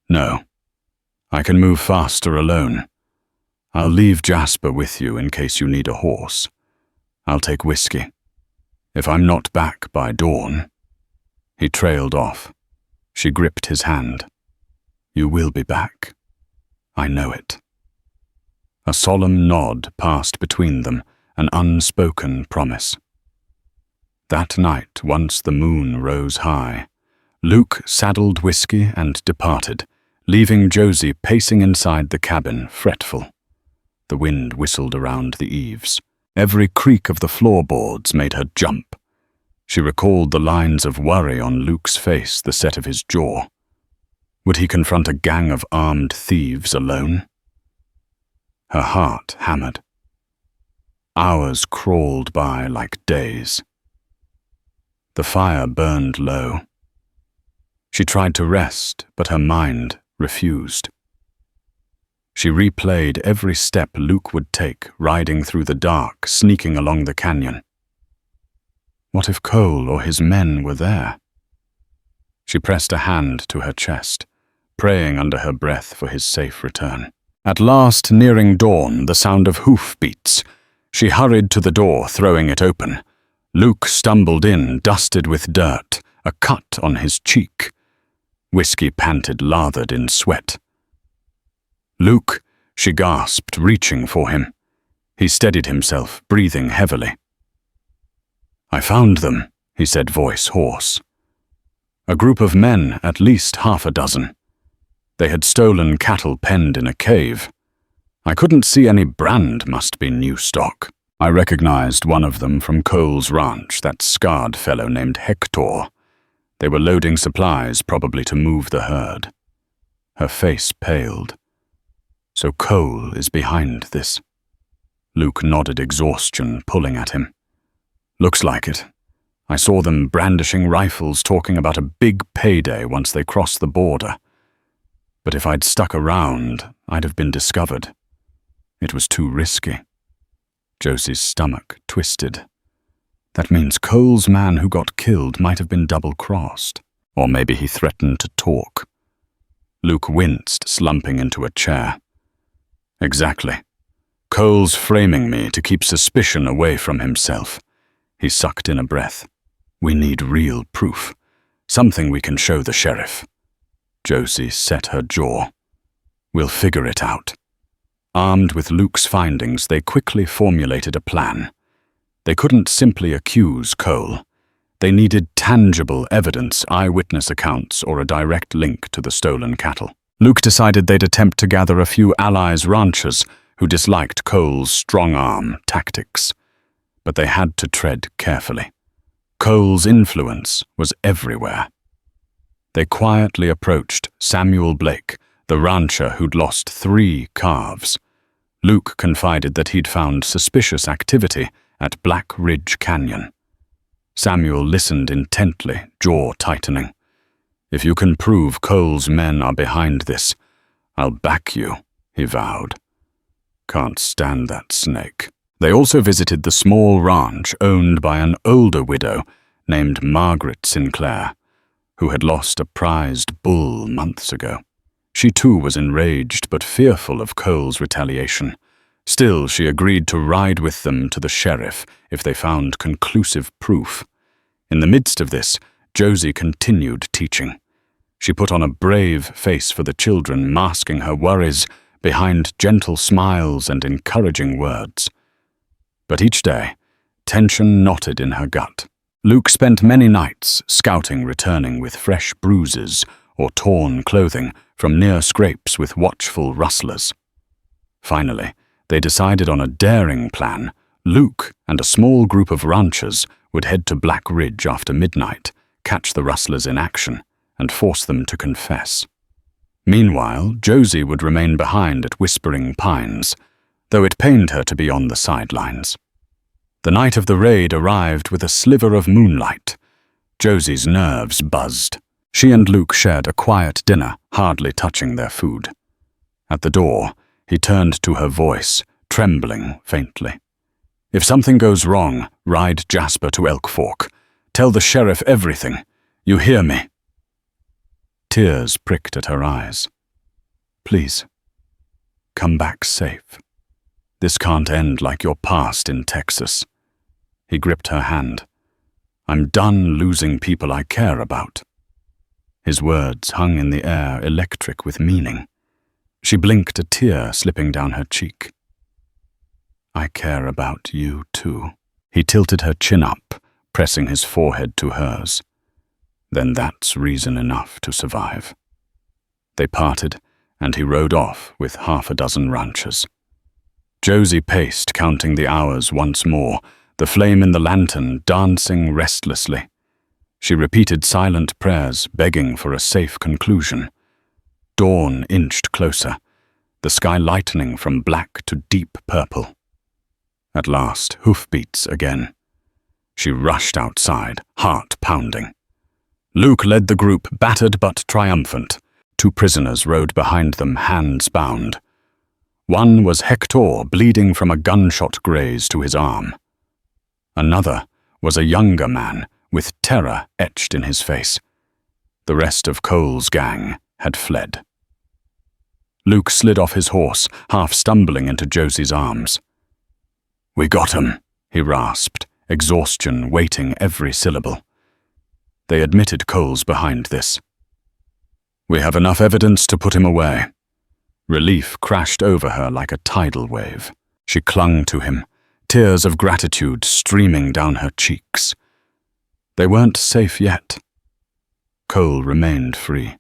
No. I can move faster alone. I'll leave Jasper with you in case you need a horse. I'll take whiskey. If I'm not back by dawn. He trailed off. She gripped his hand. You will be back. I know it. A solemn nod passed between them, an unspoken promise. That night, once the moon rose high, Luke saddled whiskey and departed, leaving Josie pacing inside the cabin, fretful. The wind whistled around the eaves. Every creak of the floorboards made her jump. She recalled the lines of worry on Luke's face, the set of his jaw. Would he confront a gang of armed thieves alone? Her heart hammered. Hours crawled by like days. The fire burned low. She tried to rest, but her mind refused. She replayed every step Luke would take, riding through the dark, sneaking along the canyon. What if Cole or his men were there? She pressed a hand to her chest, praying under her breath for his safe return. At last, nearing dawn, the sound of hoofbeats. She hurried to the door, throwing it open. Luke stumbled in, dusted with dirt, a cut on his cheek. Whiskey panted, lathered in sweat. Luke, she gasped, reaching for him. He steadied himself, breathing heavily. I found them, he said, voice hoarse. A group of men, at least half a dozen. They had stolen cattle penned in a cave. I couldn't see any brand, must be new stock. I recognized one of them from Cole's ranch, that scarred fellow named Hector. They were loading supplies, probably to move the herd. Her face paled. So Cole is behind this. Luke nodded, exhaustion pulling at him. Looks like it. I saw them brandishing rifles, talking about a big payday once they crossed the border. But if I'd stuck around, I'd have been discovered. It was too risky. Josie's stomach twisted. That means Cole's man who got killed might have been double-crossed. Or maybe he threatened to talk. Luke winced, slumping into a chair. Exactly. Cole's framing me to keep suspicion away from himself. He sucked in a breath. We need real proof. Something we can show the sheriff. Josie set her jaw. We'll figure it out. Armed with Luke's findings, they quickly formulated a plan. They couldn't simply accuse Cole. They needed tangible evidence, eyewitness accounts, or a direct link to the stolen cattle. Luke decided they'd attempt to gather a few allies ranchers who disliked Cole's strong-arm tactics. But they had to tread carefully. Cole's influence was everywhere. They quietly approached Samuel Blake, the rancher who'd lost 3 calves. Luke confided that he'd found suspicious activity at Black Ridge Canyon. Samuel listened intently, jaw tightening. If you can prove Cole's men are behind this, I'll back you, he vowed. Can't stand that snake. They also visited the small ranch owned by an older widow named Margaret Sinclair, who had lost a prized bull months ago. She too was enraged but fearful of Cole's retaliation. Still, she agreed to ride with them to the sheriff if they found conclusive proof. In the midst of this, Josie continued teaching. She put on a brave face for the children, masking her worries behind gentle smiles and encouraging words. But each day, tension knotted in her gut. Luke spent many nights scouting, returning with fresh bruises or torn clothing from near scrapes with watchful rustlers. Finally, they decided on a daring plan. Luke and a small group of ranchers would head to Black Ridge after midnight, catch the rustlers in action, and force them to confess. Meanwhile, Josie would remain behind at Whispering Pines, though it pained her to be on the sidelines. The night of the raid arrived with a sliver of moonlight. Josie's nerves buzzed. She and Luke shared a quiet dinner, hardly touching their food. At the door, he turned to her voice, trembling faintly. "If something goes wrong, ride Jasper to Elk Fork. Tell the sheriff everything. You hear me?" Tears pricked at her eyes. "Please, come back safe. This can't end like your past in Texas." He gripped her hand. "I'm done losing people I care about." His words hung in the air, electric with meaning. She blinked, a tear slipping down her cheek. "I care about you, too." He tilted her chin up, pressing his forehead to hers. "Then that's reason enough to survive." They parted, and he rode off with 6 ranchers. Josie paced, counting the hours once more, the flame in the lantern dancing restlessly. She repeated silent prayers, begging for a safe conclusion. Dawn inched closer, the sky lightening from black to deep purple. At last, hoofbeats again. She rushed outside, heart pounding. Luke led the group, battered but triumphant. 2 prisoners rode behind them, hands bound. One was Hector, bleeding from a gunshot graze to his arm. Another was a younger man, with terror etched in his face. The rest of Cole's gang had fled. Luke slid off his horse, half stumbling into Josie's arms. "We got him," he rasped, exhaustion weighting every syllable. They admitted Cole's behind this. "We have enough evidence to put him away." Relief crashed over her like a tidal wave. She clung to him, tears of gratitude streaming down her cheeks. They weren't safe yet. Cole remained free,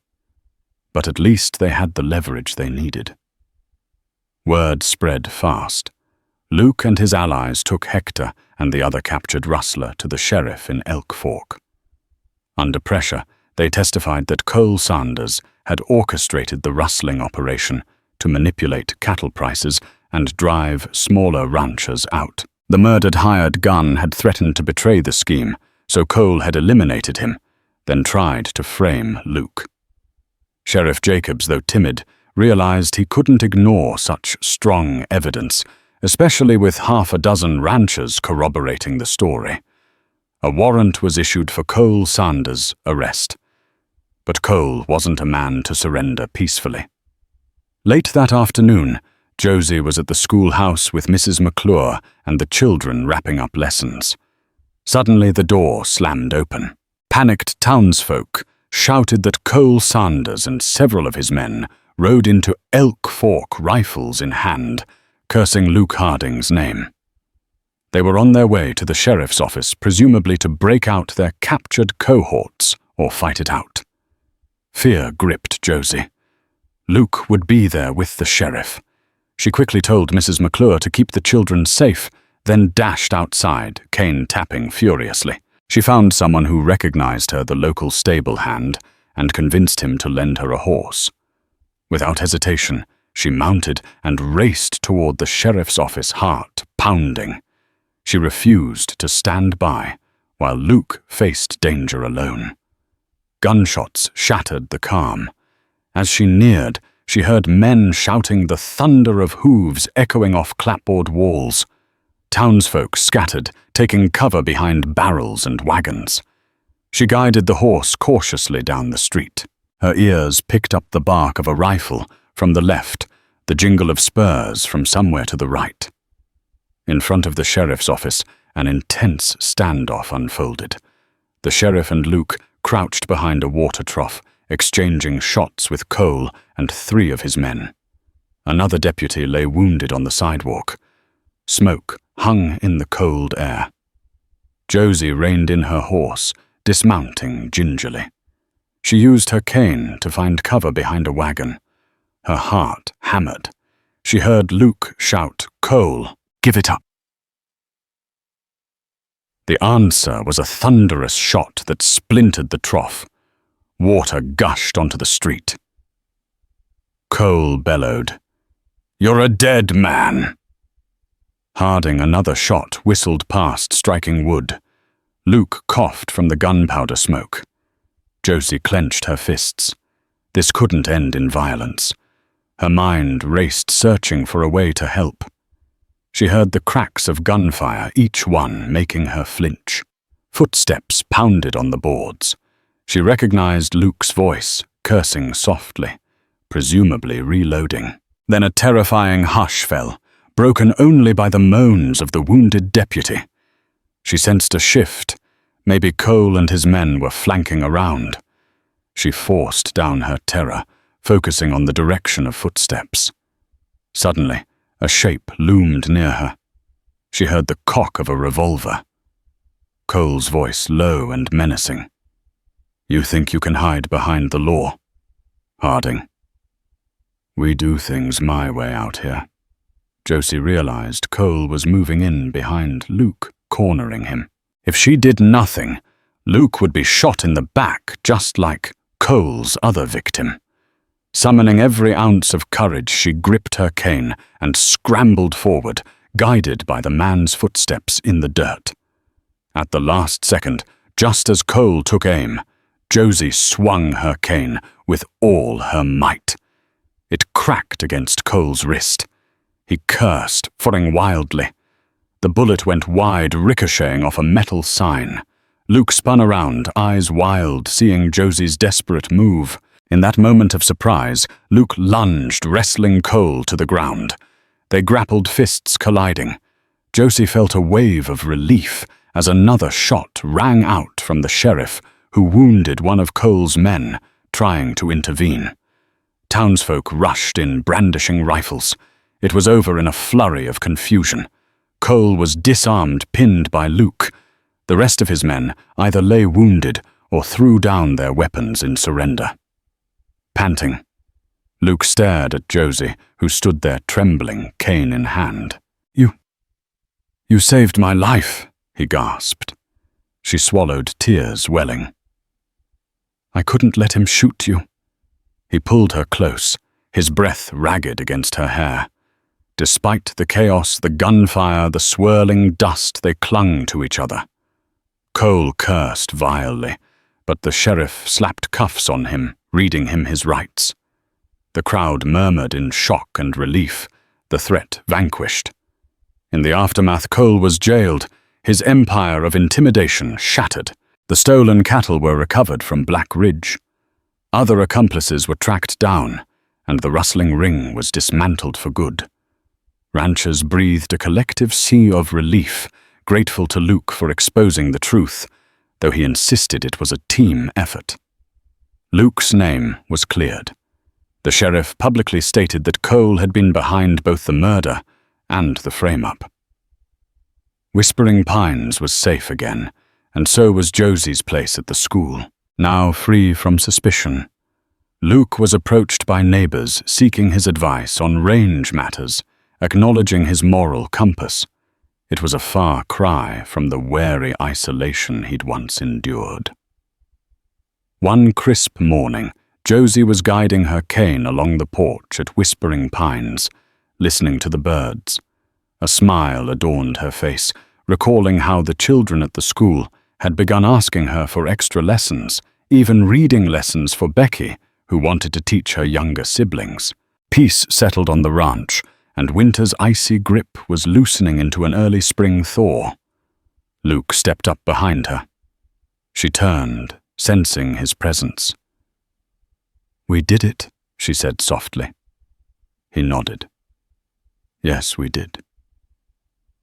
but at least they had the leverage they needed. Word spread fast. Luke and his allies took Hector and the other captured rustler to the sheriff in Elk Fork. Under pressure, they testified that Cole Sanders had orchestrated the rustling operation to manipulate cattle prices and drive smaller ranchers out. The murdered hired gun had threatened to betray the scheme, so Cole had eliminated him, then tried to frame Luke. Sheriff Jacobs, though timid, realized he couldn't ignore such strong evidence, especially with 6 ranchers corroborating the story. A warrant was issued for Cole Sanders' arrest. But Cole wasn't a man to surrender peacefully. Late that afternoon, Josie was at the schoolhouse with Mrs. McClure and the children wrapping up lessons. Suddenly the door slammed open. Panicked townsfolk shouted that Cole Sanders and several of his men rode into Elk Fork, rifles in hand, cursing Luke Harding's name. They were on their way to the sheriff's office, presumably to break out their captured cohorts or fight it out. Fear gripped Josie. Luke would be there with the sheriff. She quickly told Mrs. McClure to keep the children safe, then dashed outside, cane tapping furiously. She found someone who recognized her, the local stable hand, and convinced him to lend her a horse. Without hesitation, she mounted and raced toward the sheriff's office, heart pounding. She refused to stand by, while Luke faced danger alone. Gunshots shattered the calm. As she neared, she heard men shouting, the thunder of hooves echoing off clapboard walls. Townsfolk scattered, taking cover behind barrels and wagons. She guided the horse cautiously down the street. Her ears picked up the bark of a rifle from the left, the jingle of spurs from somewhere to the right. In front of the sheriff's office, an intense standoff unfolded. The sheriff and Luke crouched behind a water trough, exchanging shots with Cole and 3 of his men. Another deputy lay wounded on the sidewalk. Smoke hung in the cold air. Josie reined in her horse, dismounting gingerly. She used her cane to find cover behind a wagon. Her heart hammered. She heard Luke shout, "Cole, give it up." The answer was a thunderous shot that splintered the trough. Water gushed onto the street. Cole bellowed, "You're a dead man." Harding, another shot, whistled past, striking wood. Luke coughed from the gunpowder smoke. Josie clenched her fists. This couldn't end in violence. Her mind raced, searching for a way to help. She heard the cracks of gunfire, each one making her flinch. Footsteps pounded on the boards. She recognized Luke's voice, cursing softly, presumably reloading. Then a terrifying hush fell, broken only by the moans of the wounded deputy. She sensed a shift. Maybe Cole and his men were flanking around. She forced down her terror, focusing on the direction of footsteps. Suddenly, a shape loomed near her. She heard the cock of a revolver. Cole's voice low and menacing. "You think you can hide behind the law, Harding? We do things my way out here." Josie realized Cole was moving in behind Luke, cornering him. If she did nothing, Luke would be shot in the back, just like Cole's other victim. Summoning every ounce of courage, she gripped her cane and scrambled forward, guided by the man's footsteps in the dirt. At the last second, just as Cole took aim, Josie swung her cane with all her might. It cracked against Cole's wrist. He cursed, firing wildly. The bullet went wide, ricocheting off a metal sign. Luke spun around, eyes wild, seeing Josie's desperate move. In that moment of surprise, Luke lunged, wrestling Cole to the ground. They grappled, fists colliding. Josie felt a wave of relief as another shot rang out from the sheriff, who wounded one of Cole's men, trying to intervene. Townsfolk rushed in, brandishing rifles. It was over in a flurry of confusion. Cole was disarmed, pinned by Luke. The rest of his men either lay wounded or threw down their weapons in surrender. Panting, Luke stared at Josie, who stood there trembling, cane in hand. You saved my life," he gasped. She swallowed, tears welling. "I couldn't let him shoot you." He pulled her close, his breath ragged against her hair. Despite the chaos, the gunfire, the swirling dust, they clung to each other. Cole cursed vilely, but the sheriff slapped cuffs on him, reading him his rights. The crowd murmured in shock and relief, the threat vanquished. In the aftermath, Cole was jailed, his empire of intimidation shattered. The stolen cattle were recovered from Black Ridge. Other accomplices were tracked down, and the rustling ring was dismantled for good. Ranchers breathed a collective sea of relief, grateful to Luke for exposing the truth, though he insisted it was a team effort. Luke's name was cleared. The sheriff publicly stated that Cole had been behind both the murder and the frame-up. Whispering Pines was safe again, and so was Josie's place at the school, now free from suspicion. Luke was approached by neighbors seeking his advice on range matters, acknowledging his moral compass. It was a far cry from the wary isolation he'd once endured. One crisp morning, Josie was guiding her cane along the porch at Whispering Pines, listening to the birds. A smile adorned her face, recalling how the children at the school had begun asking her for extra lessons, even reading lessons for Becky, who wanted to teach her younger siblings. Peace settled on the ranch, and winter's icy grip was loosening into an early spring thaw. Luke stepped up behind her. She turned, sensing his presence. "We did it," she said softly. He nodded. "Yes, we did."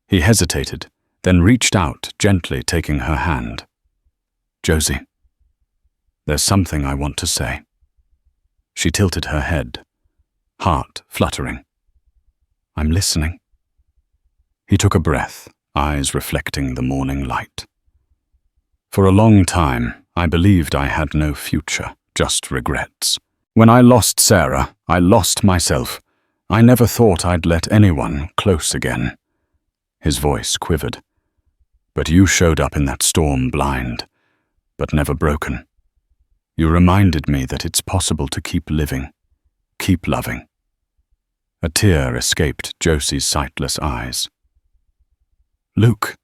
He hesitated, then reached out, gently taking her hand. "Josie, there's something I want to say." She tilted her head, heart fluttering. "I'm listening." He took a breath, eyes reflecting the morning light. "For a long time, I believed I had no future, just regrets. When I lost Sarah, I lost myself. I never thought I'd let anyone close again." His voice quivered. "But you showed up in that storm blind, but never broken. You reminded me that it's possible to keep living, keep loving." A tear escaped Josie's sightless eyes. "Luke."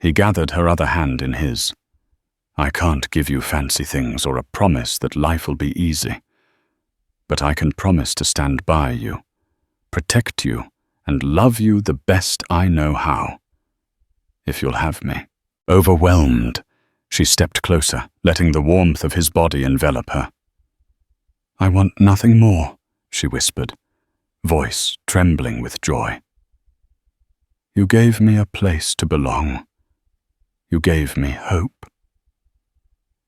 He gathered her other hand in his. "I can't give you fancy things or a promise that life will be easy. But I can promise to stand by you, protect you, and love you the best I know how. If you'll have me." Overwhelmed, she stepped closer, letting the warmth of his body envelop her. "I want nothing more," she whispered, voice trembling with joy. "You gave me a place to belong. You gave me hope."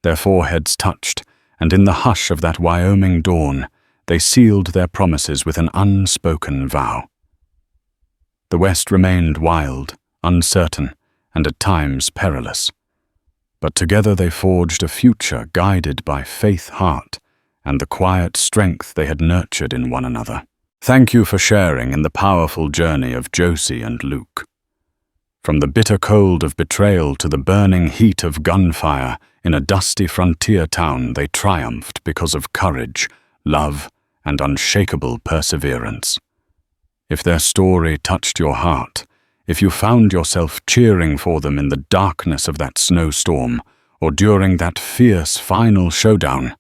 Their foreheads touched, and in the hush of that Wyoming dawn, they sealed their promises with an unspoken vow. The West remained wild, uncertain, and at times perilous. But together they forged a future guided by faith heart and the quiet strength they had nurtured in one another. Thank you for sharing in the powerful journey of Josie and Luke. From the bitter cold of betrayal to the burning heat of gunfire in a dusty frontier town, they triumphed because of courage, love, and unshakable perseverance. If their story touched your heart, if you found yourself cheering for them in the darkness of that snowstorm or during that fierce final showdown,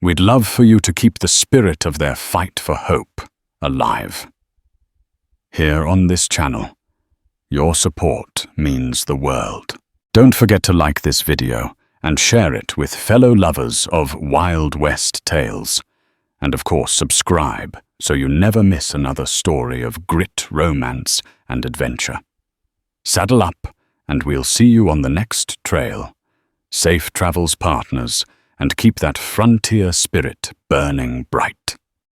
we'd love for you to keep the spirit of their fight for hope alive. Here on this channel, your support means the world. Don't forget to like this video and share it with fellow lovers of Wild West tales. And of course, subscribe so you never miss another story of grit, romance, and adventure. Saddle up, and we'll see you on the next trail. Safe travels, partners, and keep that frontier spirit burning bright.